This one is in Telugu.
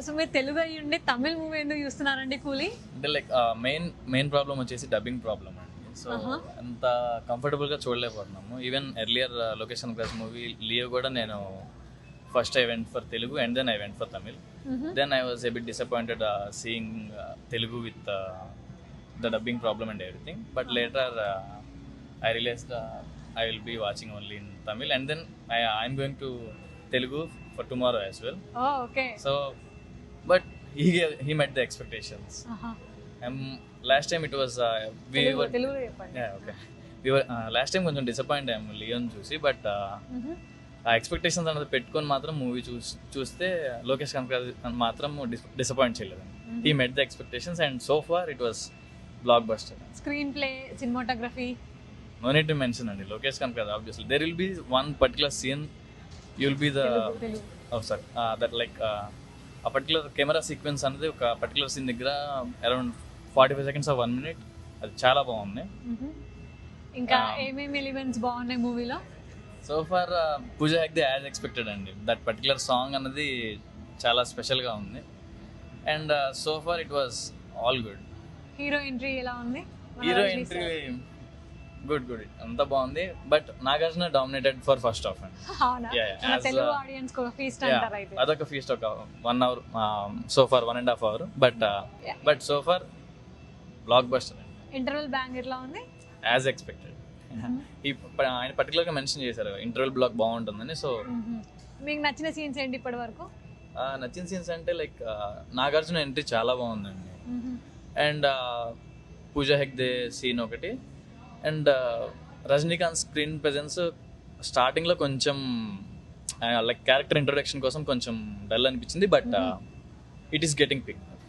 సో మీరు తెలుగు అయ్యి ఉండి తమిళ మూవీ ఎందుకు చూస్తున్నారండి కూలీ? అంటే లైక్ మెయిన్ ప్రాబ్లం వచ్చేసి డబ్బింగ్ ప్రాబ్లం అండి. సో అంత కంఫర్టబుల్గా చూడలేకపోతున్నాము. Even earlier location class movie Leo కూడా నేను first I went for Telugu and then I went for Tamil. Then I was a bit disappointed seeing Telugu with the dubbing problem and everything, but later I realized I will be watching only in Tamil, and then I'm going to Telugu for tomorrow as well. Oh, okay. So but he met the expectations. Last time it was we were Telugu cheppandi. Yeah, okay. We were last time కొంచెం డిసప్పాయింట్ అయ్యాము లియోన్ చూసి, బట్ ఆ ఎక్స్పెక్టేషన్స్ అనేది పెట్టుకొని మాత్రం మూవీ చూస్తే లోకేష్ కనకరాజ్ మాత్రం డిసప్పాయింట్ చేయలేదు. He met the expectations and so far it was blockbuster. Screen play, cinematography, no need to mention andi Lokesh Kanagaraj. Obviously there will be one particular scene, you will be the Telugu. Oh sorry, that like a particular camera sequence anadi oka particular scene దగ్గర around 45 seconds or 1 minute అది చాలా బాగుంది. ఇంకా ఏమేమి ఎలిమెంట్స్ బాగున్నాయి మూవీలో? So far Pooja Hegde as expected అండి. దట్ పర్టికులర్ సాంగ్ అన్నది చాలా స్పెషల్గా ఉంది. And so far it was all good. Hero entry ఎలా ఉంది? హీరో ఎంట్రీ గుడ్ అంతా బాగుంది, but Nagarjuna dominated for first half అండి. అవునా? తెలుగు ఆడియన్స్ కు ఫీస్ట్ అంటారు అయితే. అదొక ఫీస్ట్, ఒక 1 hour so far 1.5 hour, but so far blockbuster అండి. ఇంటర్వెల్ బ్యాంగ్ ఎట్లా ఉంది? As expected. ఆయన పర్టికులర్ గా మెన్షన్ చేశారు ఇంటర్వెల్ బ్లాక్ బాగుంటుందని. సో మీకు నచ్చిన సీన్స్ ఏంటి ఇప్పటి వరకు? నచ్చిన సీన్స్ అంటే లైక్ నాగార్జున ఎంట్రీ చాలా బాగుందండి, అండ్ పూజా హెగ్డే సీన్ ఒకటి, అండ్ రజనీకాంత్ స్క్రీన్ ప్రెజెన్స్ స్టార్టింగ్లో కొంచెం లైక్ క్యారెక్టర్ ఇంట్రొడక్షన్ కోసం కొంచెం డల్ అనిపించింది, but it is getting pick.